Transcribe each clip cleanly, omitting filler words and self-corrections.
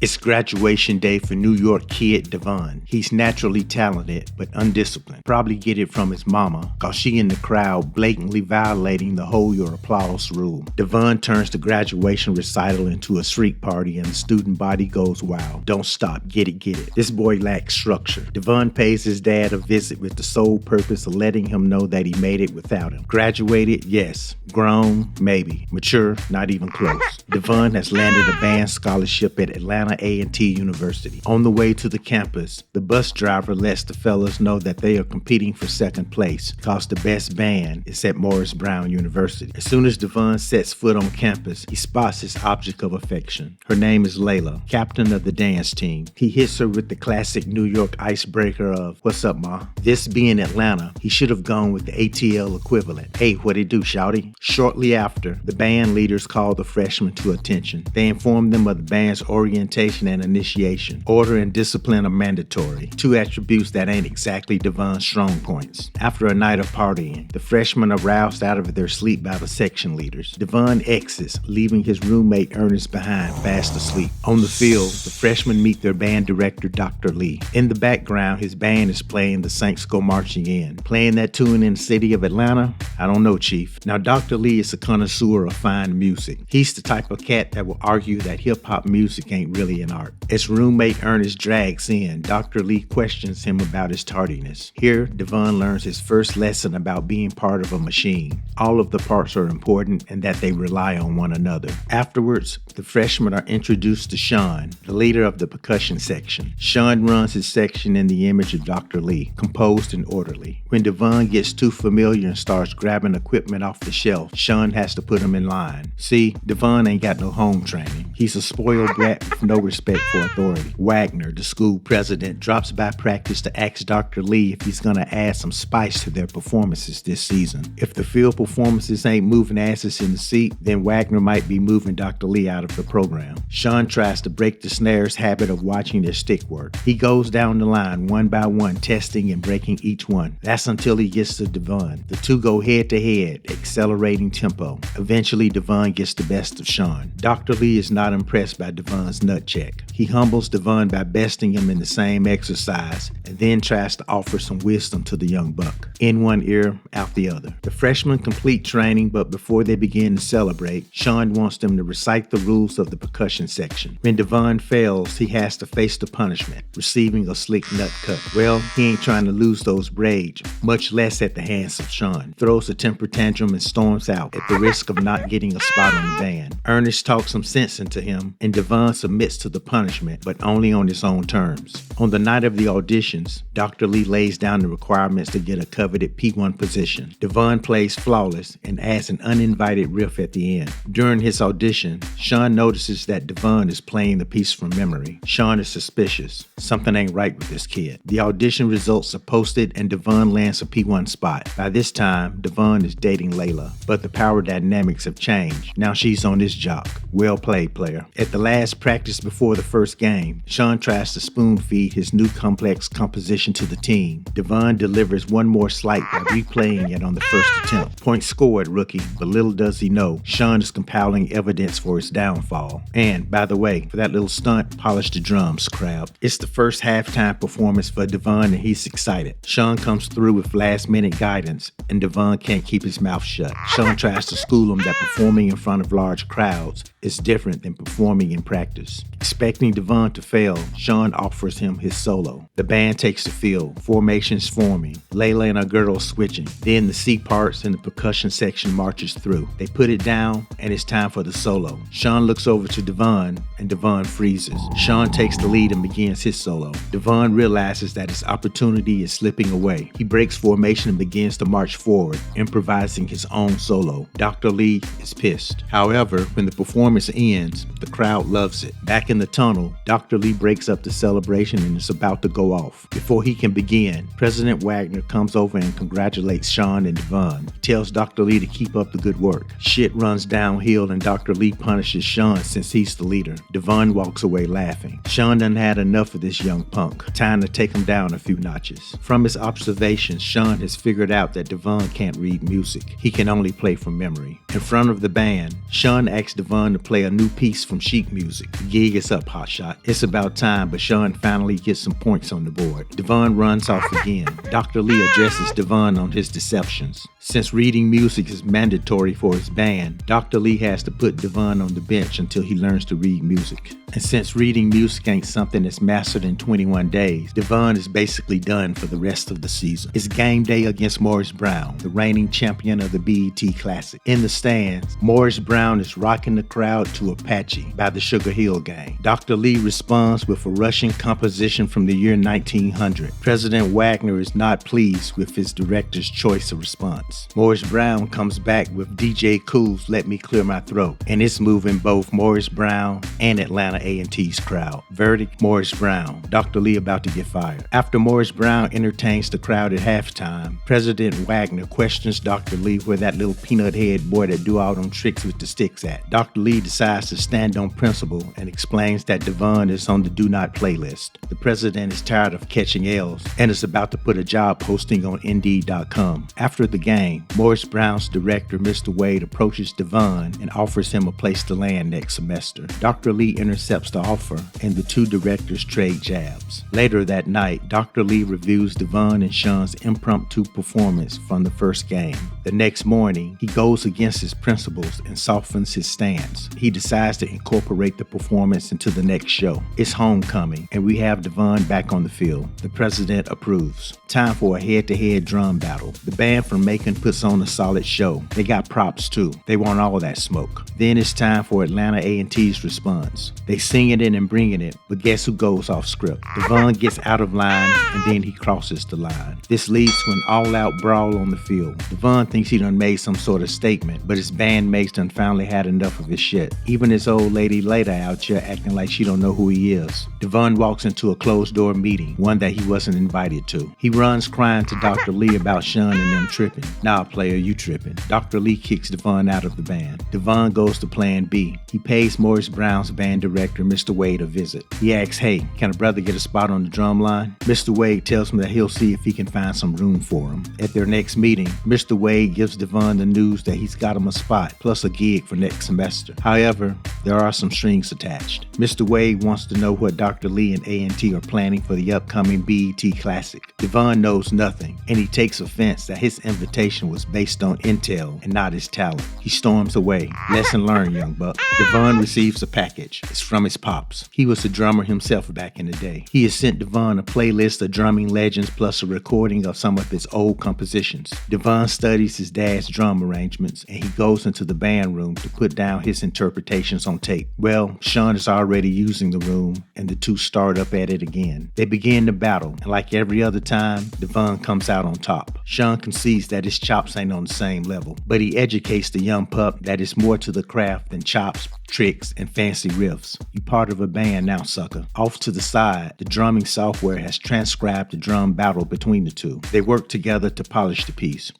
It's graduation day for New York kid Devon. He's naturally talented, but undisciplined. Probably get it from his mama, cause she in the crowd blatantly violating the hold your applause rule. Devon turns the graduation recital into a street party and the student body goes wild. Don't stop, get it, get it. This boy lacks structure. Devon pays his dad a visit with the sole purpose of letting him know that he made it without him. Graduated? Yes. Grown? Maybe. Mature? Not even close. Devon has landed a band scholarship at Atlanta A&T University. On the way to the campus, the bus driver lets the fellas know that they are competing for second place, cause the best band is at Morris Brown University. As soon as Devon sets foot on campus, he spots his object of affection. Her name is Layla, captain of the dance team. He hits her with the classic New York icebreaker of, "What's up, ma?" This being Atlanta, he should have gone with the ATL equivalent. "Hey, what it do, shawty?" Shortly after, the band leaders call the freshmen to attention. They inform them of the band's orientation and initiation. Order and discipline are mandatory, two attributes that ain't exactly Devon's strong points. After a night of partying, the freshmen are roused out of their sleep by the section leaders. Devon exits, leaving his roommate Ernest behind, fast asleep. On the field, the freshmen meet their band director, Dr. Lee. In the background, his band is playing The Saints Go Marching In. Playing that tune in the city of Atlanta? I don't know, Chief. Now, Dr. Lee is a connoisseur of fine music. He's the type of cat that will argue that hip-hop music ain't really an art. As roommate Ernest drags in, Dr. Lee questions him about his tardiness. Here, Devon learns his first lesson about being part of a machine. All of the parts are important and that they rely on one another. Afterwards, the freshmen are introduced to Sean, the leader of the percussion section. Sean runs his section in the image of Dr. Lee, composed and orderly. When Devon gets too familiar and starts grabbing equipment off the shelf, Sean has to put him in line. See, Devon ain't got no home training. He's a spoiled brat with no respect for authority. Wagner, the school president, drops by practice to ask Dr. Lee if he's gonna add some spice to their performances this season. If the field performances ain't moving asses in the seat, then Wagner might be moving Dr. Lee out of the program. Sean tries to break the snare's habit of watching their stick work. He goes down the line one by one, testing and breaking each one. That's until he gets to Devon. The two go head to head, accelerating tempo. Eventually, Devon gets the best of Sean. Dr. Lee is not impressed by Devon's nut check. He humbles Devon by besting him in the same exercise and then tries to offer some wisdom to the young buck. In one ear, out the other. The freshmen complete training, but before they begin to celebrate, Sean wants them to recite the rules of the percussion section. When Devon fails, he has to face the punishment, receiving a slick nut cut. Well, he ain't trying to lose those braids, much less at the hands of Sean. Throws a temper tantrum and storms out at the risk of not getting a spot on the band. Ernest talks some sense into him, and Devon submits to the punishment, but only on his own terms. On the night of the auditions, Dr. Lee lays down the requirements to get a coveted P1 position. Devon plays flawless and adds an uninvited riff at the end. During his audition, Sean notices that Devon is playing the piece from memory. Sean is suspicious. Something ain't right with this kid. The audition results are posted and Devon lands a P1 spot. By this time, Devon is dating Layla, but the power dynamics have changed. Now she's on his jock. Well played, player. At the last practice before the first game, Sean tries to spoon feed his new complex composition to the team. Devon delivers one more slight by replaying it on the first attempt. Point scored, rookie, but little does he know, Sean is compiling evidence for his downfall. And, by the way, for that little stunt, polish the drums, crowd. It's the first halftime performance for Devon and he's excited. Sean comes through with last-minute guidance and Devon can't keep his mouth shut. Sean tries to school him that performing in front of large crowds is different than performing in practice. Expecting Devon to fail, Sean offers him his solo. The band takes the field, formations forming, Layla and her girls switching. Then the C parts and the percussion section marches through. They put it down and it's time for the solo. Sean looks over to Devon and Devon freezes. Sean takes the lead and begins his solo. Devon realizes that his opportunity is slipping away. He breaks formation and begins to march forward, improvising his own solo. Dr. Lee is pissed. However, when the performance ends, the crowd loves it. Back in the tunnel, Dr. Lee breaks up the celebration and is about to go off. Before he can begin, President Wagner comes over and congratulates Sean and Devon. He tells Dr. Lee to keep up the good work. Shit runs downhill and Dr. Lee punishes Sean since he's the leader. Devon walks away laughing. Sean done had enough of this young punk. Time to take him down a few notches. From his observations, Sean has figured out that Devon can't read music. He can only play from memory. In front of the band, Sean asks Devon to play a new piece from sheet music. The gig is up, hotshot. It's about time, but Sean finally gets some points on the board. Devon runs off again. Dr. Lee addresses Devon on his deceptions. Since reading music is mandatory for his band, Dr. Lee has to put Devon on the bench until he learns to read music. And since reading music ain't something that's mastered in 21 days, Devon is basically done for the rest of the season. It's game day against Morris Brown, the reigning champion of the BET Classic. In the stands, Morris Brown is rocking the crowd to Apache by the Sugar Hill Gang. Dr. Lee responds with a Russian composition from the year 1900. President Wagner is not pleased with his director's choice of response. Morris Brown comes back with DJ Kool's Let Me Clear My Throat, and it's moving both Morris Brown and Atlanta A&T's crowd. Verdict, Morris Brown. Dr. Lee about to get fired. After Morris Brown entertains the crowd at halftime, President Wagner questions Dr. Lee where that little peanut head boy that do all them tricks with the sticks at. Dr. Lee decides to stand on principle and explains that Devon is on the do not play list. The president is tired of catching L's and is about to put a job posting on Indeed.com. After the game, Morris Brown's director, Mr. Wade, approaches Devon and offers him a place to land next semester. Dr. Lee intercepts the offer and the two directors trade jabs. Later that night, Dr. Lee reviews Devon and Sean's impromptu performance from the first game. The next morning, he goes against his principles and softens his stance. He decides to incorporate the performance into the next show. It's homecoming, and we have Devon back on the field. The president approves. Time for a head-to-head drum battle. The band from Macon puts on a solid show. They got props too. They want all that smoke. Then it's time for Atlanta A&T's response. They singing it and bringing it, but guess who goes off script? Devon gets out of line, and then he crosses the line. This leads to an all-out brawl on the field. Devon thinks he done made some sort of statement, but his bandmates done finally had enough of his shit. Even his old lady later out here acting like she don't know who he is. Devon walks into a closed-door meeting, one that he wasn't invited to. He runs crying to Dr. Lee about Sean and them tripping. Nah, player, you tripping. Dr. Lee kicks Devon out of the band. Devon goes to plan B. He pays Morris Brown's band director, Mr. Wade, a visit. He asks, hey, can a brother get a spot on the drum line? Mr. Wade tells him that he'll see if he can find some room for him. At their next meeting, Mr. Wade gives Devon the news that he's got him a spot, plus a gig for next semester. However, there are some strings attached. Mr. Wade wants to know what Dr. Lee and A&T are planning for the upcoming BET Classic. Devon knows nothing, and he takes offense that his invitation was based on intel and not his talent. He storms away. Lesson learned, young buck. Devon receives a package. It's from his pops. He was a drummer himself back in the day. He has sent Devon a playlist of drumming legends plus a recording of some of his old compositions. Devon studies his dad's drum arrangements, and he goes into the band room to put down his interpretations on tape. Well, Sean is already using the room, and the two start up at it again. They begin to battle, and like every other time, Devon comes out on top. Sean concedes that his chops ain't on the same level, but he educates the young pup that it's more to the craft than chops, tricks, and fancy riffs. You part of a band now, sucker. Off to the side, the drumming software has transcribed the drum battle between the two. They work together to polish the piece.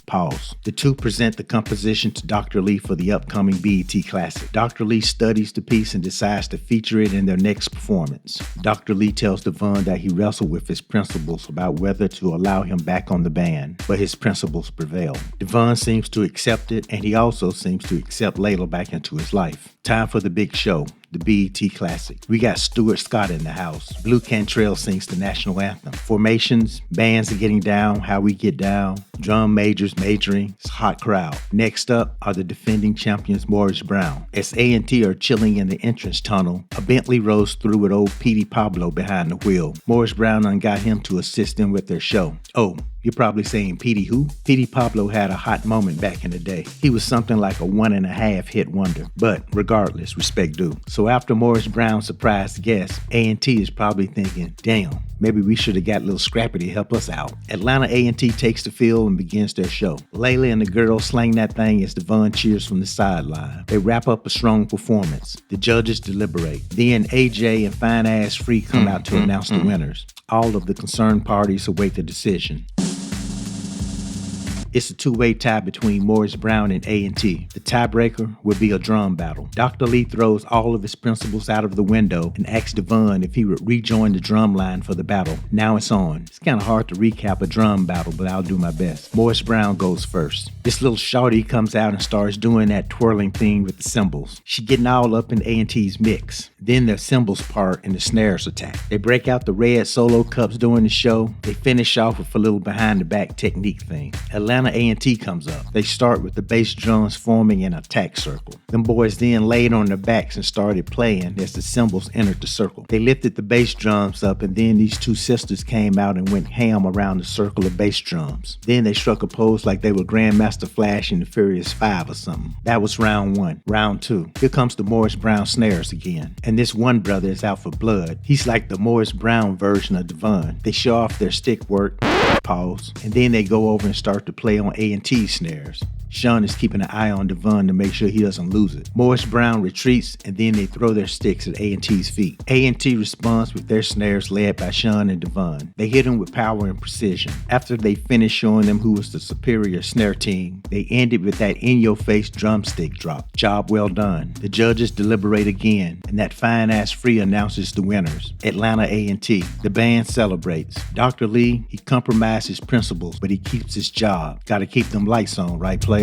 Pause. The two present the composition to Dr. Lee for the upcoming BET Classic. Dr. Lee studies the piece and decides to feature it in their next performance. Dr. Lee tells Devon that he wrestled with his principals about whether to allow him back on the band, but his principles prevail. Devon seems to accept it, and he also seems to accept Layla back into his life. Time for the big show. The BET Classic. We got Stuart Scott in the house. Blue Cantrell sings the national anthem. Formations, bands are getting down, how we get down. Drum majors majoring. It's a hot crowd. Next up are the defending champions Morris Brown. As A&T are chilling in the entrance tunnel, a Bentley rolls through with old Petey Pablo behind the wheel. Morris Brown done got him to assist them with their show. Oh, you're probably saying Petey who? Petey Pablo had a hot moment back in the day. He was something like a 1.5 hit wonder. But regardless, respect due. So after Morris Brown's surprise guest, A&T is probably thinking, damn, maybe we should have got a little Scrappy to help us out. Atlanta A&T takes the field and begins their show. Layla and the girls slang that thing as Devon cheers from the sideline. They wrap up a strong performance. The judges deliberate. Then AJ and Fine Ass Free come out to announce the winners. All of the concerned parties await the decision. It's a two-way tie between Morris Brown and A&T. The tiebreaker will be a drum battle. Dr. Lee throws all of his principles out of the window and asks Devon if he would rejoin the drum line for the battle. Now it's on. It's kind of hard to recap a drum battle, but I'll do my best. Morris Brown goes first. This little shorty comes out and starts doing that twirling thing with the cymbals. She getting all up in A&T's mix. Then the cymbals part and the snares attack. They break out the red solo cups during the show. They finish off with a little behind the back technique thing. Atlanta A&T comes up. They start with the bass drums forming an attack circle. Them boys then laid on their backs and started playing as the cymbals entered the circle. They lifted the bass drums up, and then these two sisters came out and went ham around the circle of bass drums. Then they struck a pose like they were Grandmaster Flash in the Furious 5 or something. That was round one. Round two. Here comes the Morris Brown snares again. And this one brother is out for blood. He's like the Morris Brown version of Devon. They show off their stick work, pause, and then they go over and start to play on A&T snares. Sean is keeping an eye on Devon to make sure he doesn't lose it. Morris Brown retreats, and then they throw their sticks at A&T's feet. A&T responds with their snares led by Sean and Devon. They hit him with power and precision. After they finished showing them who was the superior snare team, they ended with that in-your-face drumstick drop. Job well done. The judges deliberate again, and that fine-ass Free announces the winners. Atlanta A&T. The band celebrates. Dr. Lee, he compromised his principles, but he keeps his job. Gotta keep them lights on, right, player?